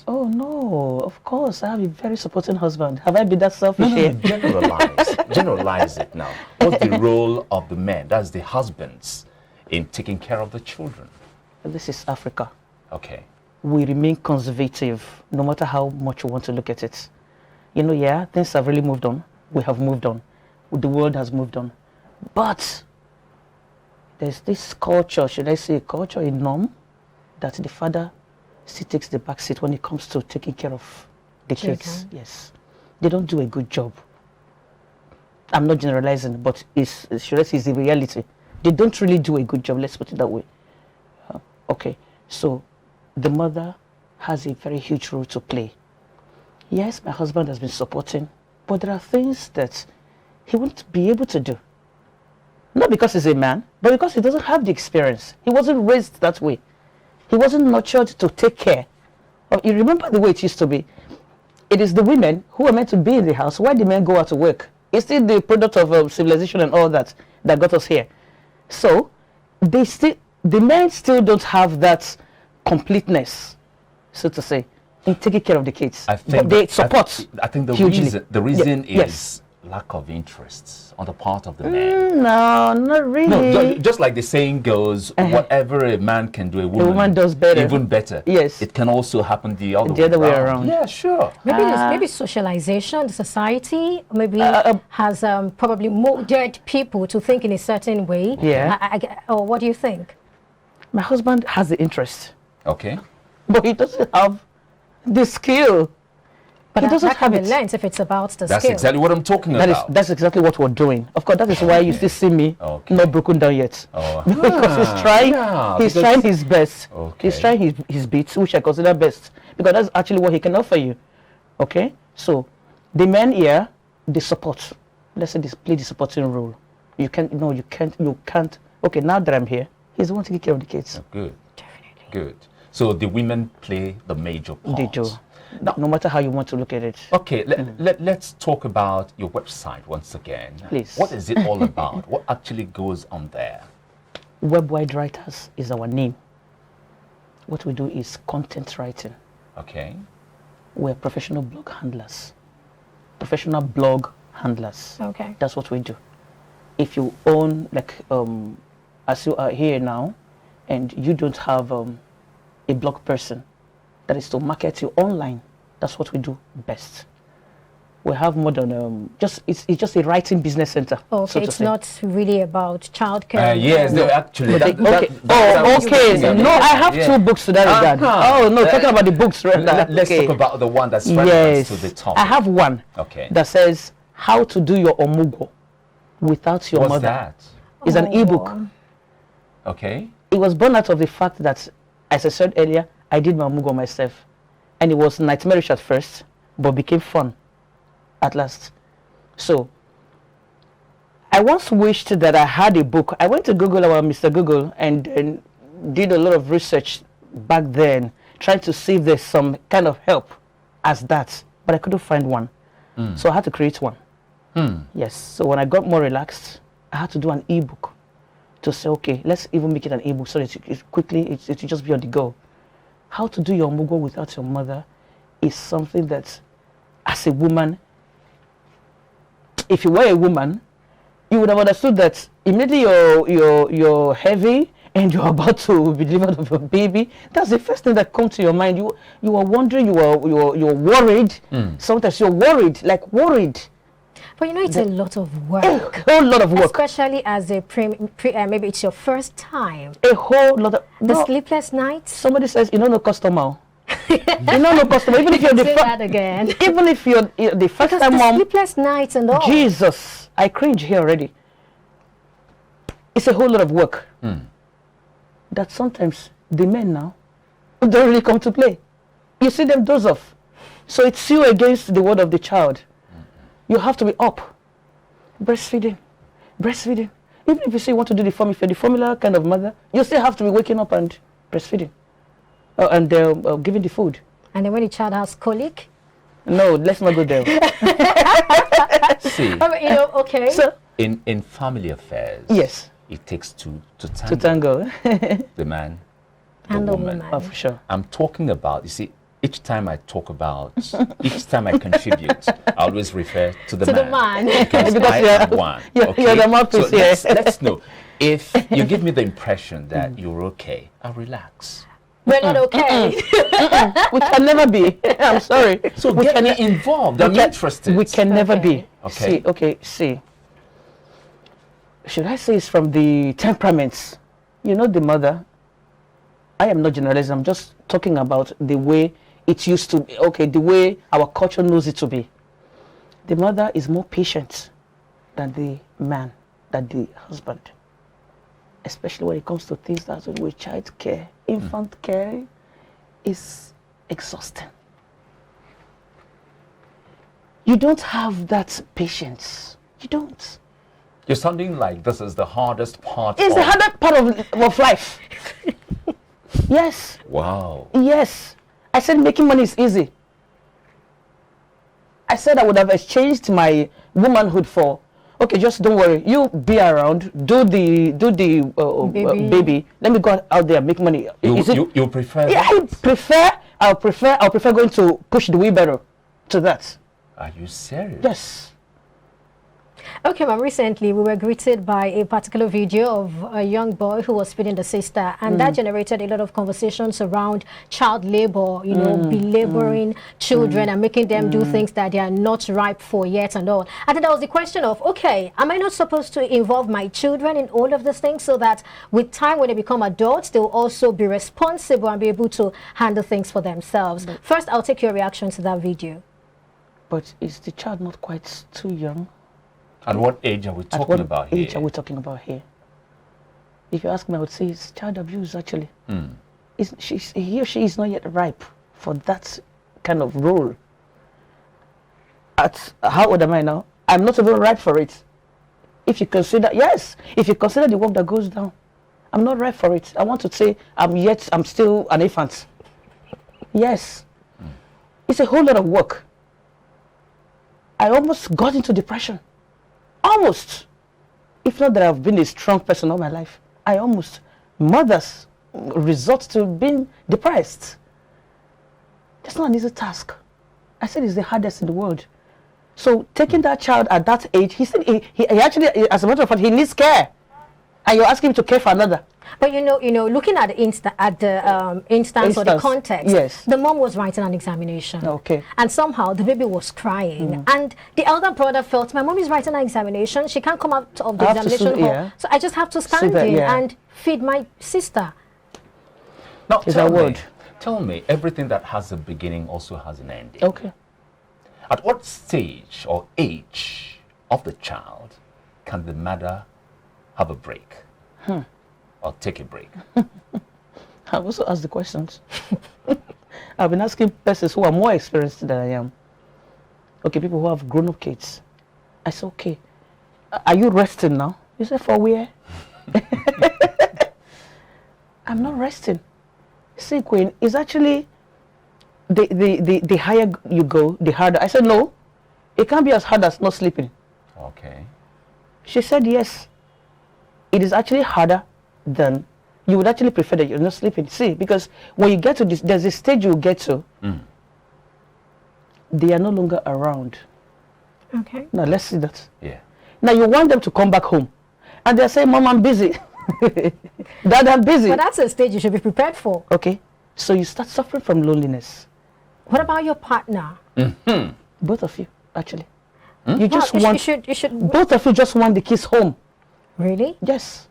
Oh no, of course. I have a very supporting husband. Have I been that selfish here? Generalize it now. What's the role of the men, that's the husbands, in taking care of the children? This is Africa. Okay. We remain conservative, no matter how much you want to look at it. You know, yeah, things have really moved on. We have moved on. The world has moved on. But there's this culture, should I say culture, a norm, that the father still takes the back seat when it comes to taking care of the kids. Yes. They don't do a good job. I'm not generalizing, but should I say it's the reality. They don't really do a good job, let's put it that way. Okay, so the mother has a very huge role to play. Yes, my husband has been supporting, but there are things that he won't be able to do. Not because he's a man, but because he doesn't have the experience. He wasn't raised that way. He wasn't nurtured to take care. You remember the way it used to be. It is the women who are meant to be in the house. Why the men go out to work? It's still the product of civilization and all that got us here. So the men still don't have that completeness, so to say, in taking care of the kids. I think but they support. I think the reason is lack of interest on the part of the men. No, not really. No, just like the saying goes, whatever a man can do, a woman does better. Even better. Yes. It can also happen the other way around. Yeah, sure. Maybe socialization, the society maybe has probably molded people to think in a certain way. Yeah. Or what do you think? My husband has the interest. Okay. But he doesn't have the skill. But he doesn't have it. Lens if it's about the That's skill. exactly what I'm talking about. That's exactly what we're doing. Of course, that is why you still see me not broken down yet. Because he's trying. He's trying his best. He's trying his bits, which I consider best, because that's actually what he can offer you. Okay, so the men here, they support. Let's say they play the supporting role. You can't. No, you can't. Okay, now that I'm here, he's the one taking care of the kids. Oh, good. Definitely. Good. So the women play the major part. They do. No matter how you want to look at it. Okay, let's talk about your website once again. Please. What is it all about? What actually goes on there? Web Wide Writers is our name. What we do is content writing. Okay. We're professional blog handlers. Professional blog handlers. Okay. That's what we do. If you own, like, as you are here now, and you don't have a blog person, that is to market you online. That's what we do best. We have more than it's just a writing business center. Okay, so it's not really about childcare. Yes, no, actually. Okay. No, I have two books to that regard. Oh no, talking about the books right now. Let's talk about the one that's relevant to the topic. I have one. Okay. That says how to do your omugo without your mother. What's that? It's an ebook. Okay. It was born out of the fact that, as I said earlier, I did my omugo myself, and it was nightmarish at first, but became fun at last. So I once wished that I had a book. I went to Google, about Mr. Google, and did a lot of research back then, trying to see if there's some kind of help as that, but I couldn't find one. So I had to create one. Yes. So when I got more relaxed, I had to do an ebook to say, okay, let's even make it an ebook so that it quickly it just be on the go. How to do your omugo without your mother is something that, as a woman, if you were a woman, you would have understood that immediately you're heavy and you're about to be delivered of a baby. That's the first thing that comes to your mind. You are wondering, you're worried. Sometimes you're worried. But you know, it's a lot of work. A whole lot of work. Especially as a maybe it's your first time. A whole lot of... The sleepless nights. Somebody says, you know, no customer. You know, no customer. Even if you're say that again. Even if you're the first time the mom... sleepless nights and all. Jesus, I cringe here already. It's a whole lot of work. That sometimes the men now don't really come to play. You see them doze off. So it's you against the word of the child. You have to be up. Breastfeeding. Even if you say you want to do the formula, if you're the formula kind of mother, you still have to be waking up and breastfeeding. And giving the food. And then when the child has colic? No, let's not go there. See, okay. So, in family affairs, yes, it takes two to tango. To tango. The man, and the woman. Oh, for sure. I'm talking about, you see, each time I talk about, each time I contribute, I always refer to the man. Because I am one. Okay? You're the mouthpiece here. Let's know. If you give me the impression that you're okay, I'll relax. We're not okay. We can never be. I'm sorry. So get me involved. I'm interested. We can never be. Okay. See. Should I say it's from the temperaments? You know, the mother, I am not generalizing, I'm just talking about the way it used to be, the way our culture knows it to be. The mother is more patient than the man, than the husband. Especially when it comes to things that do with child care, infant care is exhausting. You don't have that patience. You don't. You're sounding like this is the hardest part. It's the hardest part of life. Yes. Wow. Yes. I said making money is easy. I said I would have exchanged my womanhood for, okay, just don't worry. You be around, do the baby. Let me go out there and make money. You prefer? Yeah, I'll prefer going to push the wheelbarrow to that. Are you serious? Yes. Okay, ma'am, recently we were greeted by a particular video of a young boy who was feeding the sister, and that generated a lot of conversations around child labor, you know, belaboring children and making them do things that they are not ripe for yet and all. And then there was the question of, okay, am I not supposed to involve my children in all of these things so that with time when they become adults, they'll also be responsible and be able to handle things for themselves? First, I'll take your reaction to that video. But is the child not quite too young? At what age are we talking about here? Age are we talking about here? If you ask me, I would say it's child abuse, actually. He or she is not yet ripe for that kind of role. How old am I now? I'm not even ripe for it. If you consider the work that goes down, I'm not ripe for it. I want to say I'm still an infant. Yes. It's a whole lot of work. I almost got into depression. Almost. If not that I've been a strong person all my life, mothers resort to being depressed. That's not an easy task. I said it's the hardest in the world. So taking that child at that age, he said he actually, as a matter of fact, he needs care. And you're asking him to care for another. But you know, looking at the instance or the context, yes. The mom was writing an examination. Okay. And somehow the baby was crying. And the elder brother felt, my mom is writing an examination. She can't come out of the examination hall. So I just have to stand in and feed my sister. Now, tell me, everything that has a beginning also has an ending. Okay. At what stage or age of the child can the mother have a break? Or take a break? I've also asked the questions. I've been asking persons who are more experienced than I am. Okay, people who have grown-up kids. I said, okay, are you resting now? You said, for where? I'm not resting. See, Queen, it's actually the higher you go, the harder. I said, no, it can't be as hard as not sleeping. Okay. She said, yes. It is actually harder than you would actually prefer that you're not sleeping. See, because when you get to this, there's a stage you get to, they are no longer around. Okay. Now, let's see that. Yeah. Now, you want them to come back home. And they're saying, Mom, I'm busy. Dad, I'm busy. But that's a stage you should be prepared for. Okay. So you start suffering from loneliness. What about your partner? Both of you, actually. You should. Both of you just want the kids home. Really? Yes.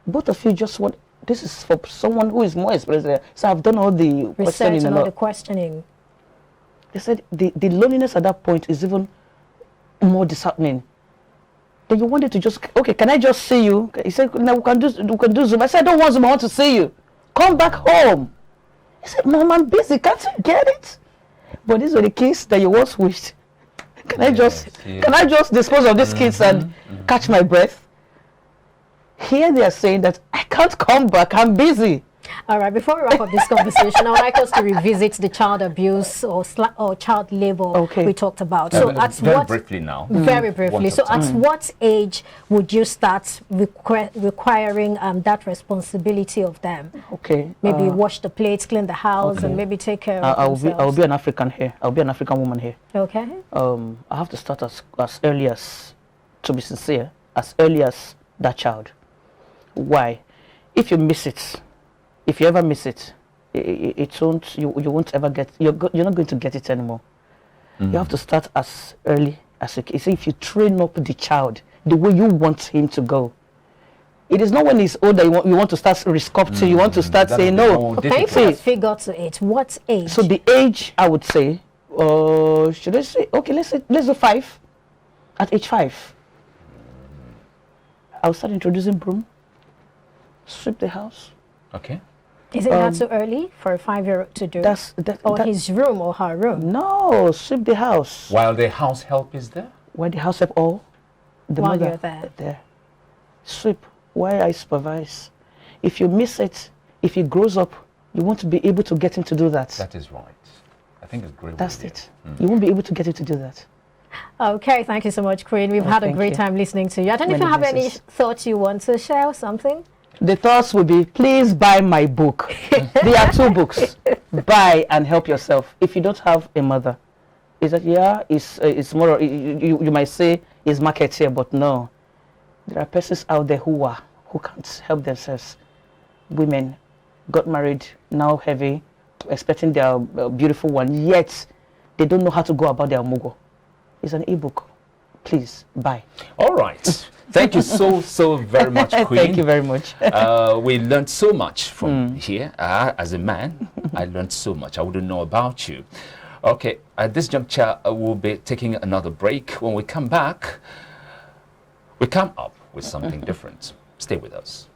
Both of you just want, this is for someone who is more experienced. So I've done all the research and all the questioning. They said the loneliness at that point is even more disheartening. Then you wanted to just, okay, can I just see you? He said, no, we can do Zoom. I said, I don't want Zoom, I want to see you. Come back home. He said, Mom, I'm busy, can't you get it? But these were the kids that you once wished. Can I just dispose of these kids and catch my breath? Here they are saying that I can't come back, I'm busy. All right, before we wrap up this conversation, I would like us to revisit the child abuse or child labor we talked about. So at very briefly now. Very briefly. So at what age would you start requiring that responsibility of them? Okay. Maybe wash the plates, clean the house, and maybe take care of themselves. I'll be an African here. I'll be an African woman here. Okay. I have to start as early as, to be sincere, as early as that child. Why? If you miss it, if you ever miss it, it won't. You won't ever get. You're not going to get it anymore. You have to start as early as you can. See, if you train up the child the way you want him to go, it is not when he's older you want to start resculpting. You want to start saying no. Can you put a figure to it? What age? So the age, I would say, should I say? Okay, let's do 5. At age 5, I'll start introducing broom, sweep the house. Okay. Is it not too early for a 5-year-old to do? His room or her room? No, sweep the house. While the house help is there? While the house help all, the While mother you're there. Sweep while I supervise. If you miss it, if he grows up, you want to be able to get him to do that. That is right. I think it's great. That's it. You won't be able to get him to do that. Okay, thank you so much, Queen. We've had a great time listening to you. I don't know if you have any thoughts you want to share or something. The thoughts will be, please buy my book. There are 2 books. Buy and help yourself. If you don't have a mother, is that it's more, you might say it's marketeer, but no. There are persons out there who can't help themselves. Women got married, now heavy, expecting their beautiful one, yet they don't know how to go about their mugo. It's an ebook. Please buy. All right. Thank you so very much, Queen. Thank you very much. We learned so much from here. As a man, I learned so much. I wouldn't know about you. Okay, at this juncture, we'll be taking another break. When we come back, we come up with something different. Stay with us.